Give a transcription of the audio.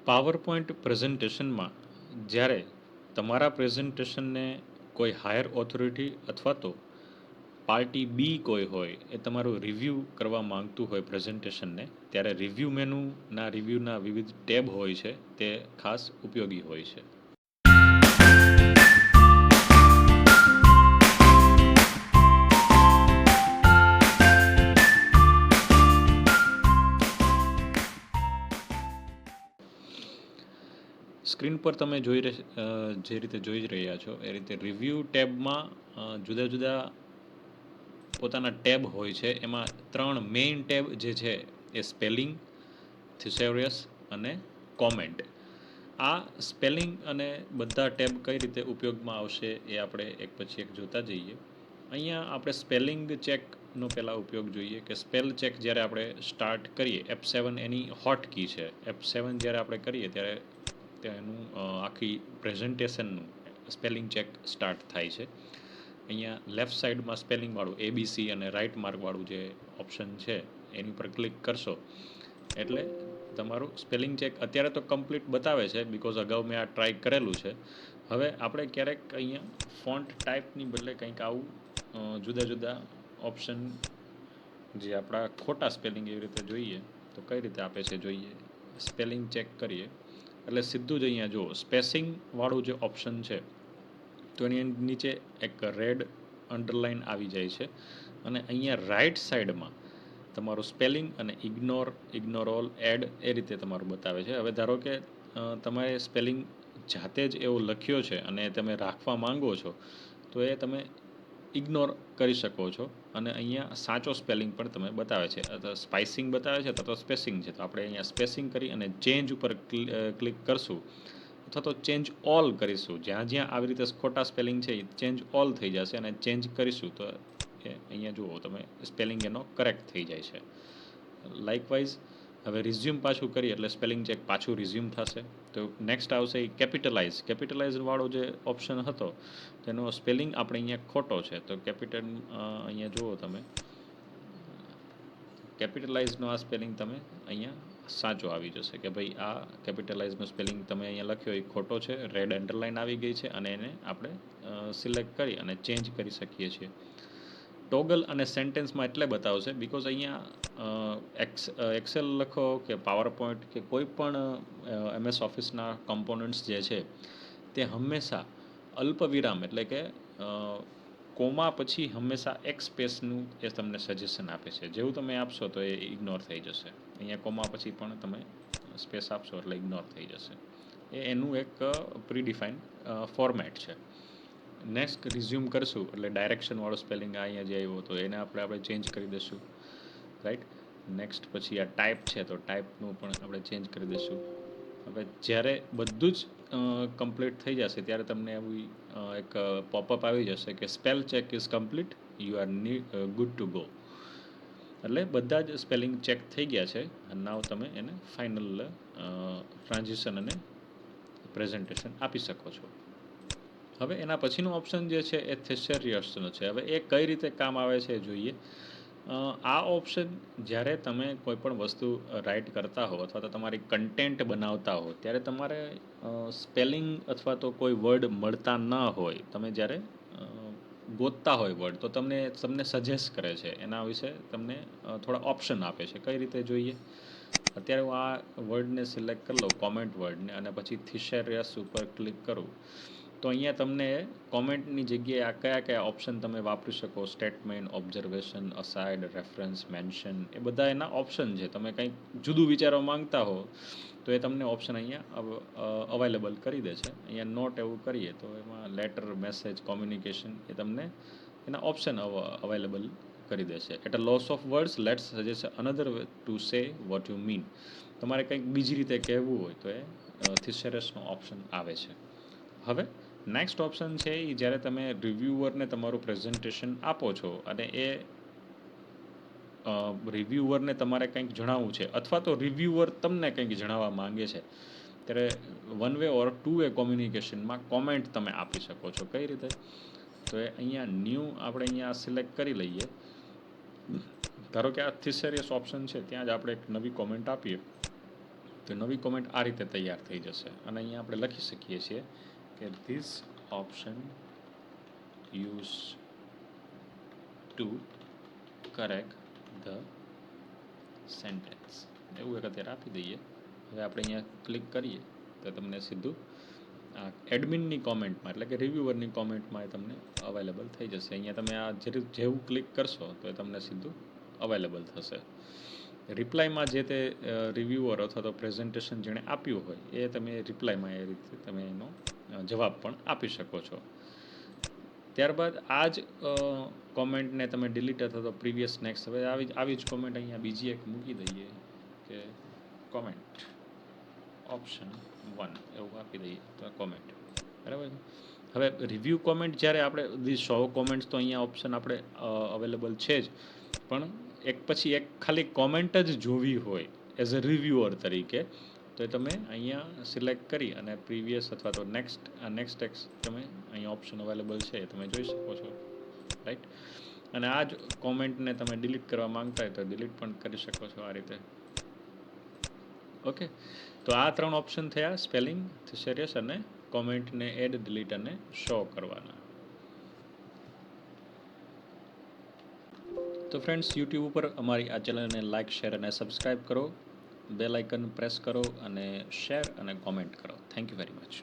Power point પ્રેઝન્ટેશનમાં જ્યારે તમારા પ્રેઝન્ટેશનને કોઈ હાયર ઓથોરિટી અથવા તો પાર્ટી બી કોઈ હોય એ તમારું રિવ્યૂ કરવા માંગતું હોય પ્રેઝન્ટેશનને, ત્યારે રિવ્યૂ મેનુના રિવ્યૂના વિવિધ ટેબ હોય છે તે ખાસ ઉપયોગી હોય છે. સ્ક્રીન પર તમે જે રીતે જોઈ રહ્યા છો એ રીતે રિવ્યૂ ટેબમાં જુદા જુદા પોતાના ટેબ હોય છે. એમાં 3 મેઇન ટેબ જે છે એ સ્પેલિંગ, થિસેરિયસ અને કોમેન્ટ. આ સ્પેલિંગ અને બધા ટેબ કઈ રીતે ઉપયોગમાં આવશે એ આપણે એક પછી એક જોતા જઈએ. અહીંયા આપણે સ્પેલિંગ ચેકનો પહેલાં ઉપયોગ જોઈએ કે સ્પેલ ચેક જ્યારે આપણે સ્ટાર્ટ કરીએ, F7 એની હોટ કી છે. F7 જ્યારે આપણે કરીએ ત્યારે તેનું આખી પ્રેઝન્ટેશનનું સ્પેલિંગ ચેક સ્ટાર્ટ થાય છે. અહીંયા લેફ્ટ સાઈડમાં સ્પેલિંગવાળું ABC અને રાઇટ માર્કવાળું જે ઓપ્શન છે એની પર ક્લિક કરશો એટલે તમારું સ્પેલિંગ ચેક અત્યારે તો કમ્પ્લીટ બતાવે છે, બિકોઝ અગાઉ મેં આ ટ્રાય કરેલું છે. હવે આપણે ક્યારેક અહીંયા ફોન્ટ ટાઈપની બદલે કંઈક આવું જુદા જુદા ઓપ્શન જે આપણા ખોટા સ્પેલિંગ એવી રીતે જોઈએ તો કઈ રીતે આપે છે જોઈએ. સ્પેલિંગ ચેક કરીએ એટલે સીધું જ અહીંયા જુઓ સ્પેસિંગવાળું જે ઓપ્શન છે તો એની નીચે એક રેડ અંડરલાઇન આવી જાય છે અને અહીંયા રાઇટ સાઈડમાં તમારું સ્પેલિંગ અને ઇગ્નોર ઓલ, એડ એ રીતે તમારું બતાવે છે. હવે ધારો કે તમારે સ્પેલિંગ જાતે જ એવો લખ્યો છે અને તમે રાખવા માંગો છો તો એ તમે ઇગ્નોર કરી શકો છો અને અહીંયા સાચો સ્પેલિંગ પણ તમે બતાવે છે. સ્પાઇસિંગ બતાવે છે અથવા તો સ્પેસિંગ છે, તો આપણે અહીંયા સ્પેસિંગ કરી અને ચેન્જ ઉપર ક્લિક કરશું અથવા તો ચેન્જ ઓલ કરીશું. જ્યાં જ્યાં આવી રીતે ખોટા સ્પેલિંગ છે એ ચેન્જ ઓલ થઈ જશે અને ચેન્જ કરીશું તો અહીંયા જુઓ તમે સ્પેલિંગ એનો કરેક્ટ થઈ જાય છે. લાઇકવાઇઝ હવે રિઝ્યુમ પાછું કરીએ એટલે સ્પેલિંગ ચેક પાછું રિઝ્યુમ થશે. તો નેક્સ્ટ આવશે એ કેપિટલાઇઝવાળો જે ઓપ્શન હતો તેનો સ્પેલિંગ આપણે અહીંયા ખોટો છે, તો અહીંયા જુઓ તમે કેપિટલાઇઝનો આ સ્પેલિંગ તમે અહીંયા સાચો આવી જશે કે ભાઈ આ કેપિટલાઇઝનો સ્પેલિંગ તમે અહીંયા લખ્યો એ ખોટો છે, રેડ અંડરલાઇન આવી ગઈ છે અને એને આપણે સિલેક્ટ કરી અને ચેન્જ કરી શકીએ છીએ. ટોગલ અને સેન્ટેન્સમાં એટલે બતાવશે બિકોઝ અહીંયા એક્સેલ લખો કે પાવર પોઈન્ટ કે કોઈ પણ MS ઓફિસના કમ્પોનન્ટ્સ જે છે તે હંમેશા અલ્પવિરામ એટલે કે કોમા પછી હંમેશા એક સ્પેસનું એ તમને સજેશન આપે છે. જેવું તમે આપશો તો એ ઇગ્નોર થઈ જશે. અહીંયા કોમા પછી પણ તમે સ્પેસ આપશો એટલે ઇગ્નોર થઈ જશે. એનું એક પ્રીડિફાઇન ફોર્મેટ છે. નેક્સ્ટ રિઝ્યુમ કરશું એટલે ડાયરેક્શનવાળો સ્પેલિંગ અહીંયા જે આવ્યો હતો એને આપણે ચેન્જ કરી દઈશું, રાઈટ. નેક્સ્ટ પછી આ ટાઈપ છે તો ટાઈપનું પણ આપણે ચેન્જ કરી દઈશું. હવે જ્યારે બધું જ કમ્પ્લીટ થઈ જશે ત્યારે તમને એવી એક પોપઅપ આવી જશે કે spell check is complete, you are good to go. એટલે બધા જ સ્પેલિંગ ચેક થઈ ગયા છે અને નાવ તમે એને ફાઇનલ ટ્રાન્ઝિશન અને પ્રેઝન્ટેશન આપી શકો છો. હવે એના પછીનું ઓપ્શન જે છે એ થિસેરિયસનો છે. હવે એ કઈ રીતે કામ આવે છે જોઈએ. આ ઓપ્શન જ્યારે તમે કોઈ પણ વસ્તુ રાઇટ કરતા હો અથવા તો તમારી કન્ટેન્ટ બનાવતા હો ત્યારે તમારે સ્પેલિંગ અથવા તો કોઈ વર્ડ મળતા ન હોય, તમે જ્યારે ગોતતા હોય વર્ડ તો તમને સજેસ્ટ કરે છે, એના વિશે તમને થોડા ઓપ્શન આપે છે. કઈ રીતે જોઈએ. અત્યારે હું આ વર્ડને સિલેક્ટ કરી લઉં, કોમેન્ટ વર્ડને, અને પછી થિસેરિયસ ઉપર ક્લિક કરું તો અહીંયા તમને કોમેન્ટની જગ્યાએ આ કયા કયા ઓપ્શન તમે વાપરી શકો, statement, observation, aside, reference, mention, એ બધા એના ઓપ્શન છે. તમે કંઈક જુદું વિચારવા માંગતા હો તો એ તમને ઓપ્શન અહીંયા અવેલેબલ કરી દે છે. અહીંયા નોટ એવું કરીએ તો એમાં લેટર, મેસેજ, કોમ્યુનિકેશન એ તમને એના ઓપ્શન અવેલેબલ કરી દેશે. At a loss of words let's suggest another way to say what you mean. તમારે કંઈક બીજી રીતે કહેવું હોય તો એ થિસેરિયસનો ઓપ્શન આવે છે. હવે નેક્સ્ટ ઓપ્શન છે એ જ્યારે તમે રિવ્યુઅરને તમારું પ્રેઝન્ટેશન આપો છો અને એ રિવ્યુઅરને તમારે કંઈક જણાવવું છે અથવા તો રિવ્યુઅર તમને કંઈક જણાવવા માંગે છે ત્યારે 1 વે ઓર 2 વે કોમ્યુનિકેશનમાં કોમેન્ટ તમે આપી શકો છો. કઈ રીતે. તો એ અહીંયા ન્યૂ આપણે અહીંયા સિલેક્ટ કરી લઈએ. ધારો કે આ થિસેરિયસ ઓપ્શન છે ત્યાં જ આપણે એક નવી કોમેન્ટ આપીએ તો નવી કોમેન્ટ આ રીતે તૈયાર થઈ જશે અને અહીંયા આપણે લખી શકીએ છીએ કે this option use to correct the sentence એવું એક અત્યારે આપી દઈએ. હવે આપણે અહીંયા ક્લિક કરીએ તો તમને સીધું આ એડમિનની કોમેન્ટમાં એટલે કે રિવ્યુઅરની કોમેન્ટમાં એ તમને અવેલેબલ થઈ જશે. અહીંયા તમે આ જેવું ક્લિક કરશો તો એ તમને સીધું અવેલેબલ થશે. રિપ્લાયમાં જે તે રિવ્યુઅર અથવા તો પ્રેઝન્ટેશન જેણે આપ્યું હોય એ તમે રિપ્લાયમાં એ રીતે તમે એનો જવાબ પણ આપી શકો છો. ત્યારબાદ આ જ કોમેન્ટને તમે ડિલીટ અથવા તો પ્રીવિયસ નેક્સ્ટ હવે આવી જ કોમેન્ટ અહીંયા બીજી એક મૂકી દઈએ કે કોમેન્ટ ઓપ્શન 1 એવું આપી દઈએ તો કોમેન્ટ બરાબર છે. હવે રિવ્યૂ કોમેન્ટ જ્યારે આપણે 100 કોમેન્ટ્સ તો અહીંયા ઓપ્શન આપણે અવેલેબલ છે જ, પણ એક પછી એક ખાલી કોમેન્ટ જ જોવી હોય એઝ અ રિવ્યુઅર તરીકે તો એ તમે અહીંયા સિલેક્ટ કરી અને પ્રીવિયસ અથવા તો નેક્સ્ટ તમે અહીંયા ઓપ્શન અવેલેબલ છે એ તમે જોઈ શકો છો, રાઈટ. અને આ જ કોમેન્ટને તમે ડિલીટ કરવા માંગતા હોય તો ડિલીટ પણ કરી શકો છો આ રીતે. ઓકે, તો આ 3 ઓપ્શન થયા સ્પેલિંગ, થિસેરિયસ અને કોમેન્ટને એડ, ડિલીટ અને શો કરવાના. તો ફ્રેન્ડ્સ, યુટ્યુબ ઉપર અમારી આ ચેનલને લાઇક, શેર અને સબસ્ક્રાઈબ કરો, બેલ આઇકન પ્રેસ કરો અને શેર અને કોમેન્ટ કરો. Thank you very much.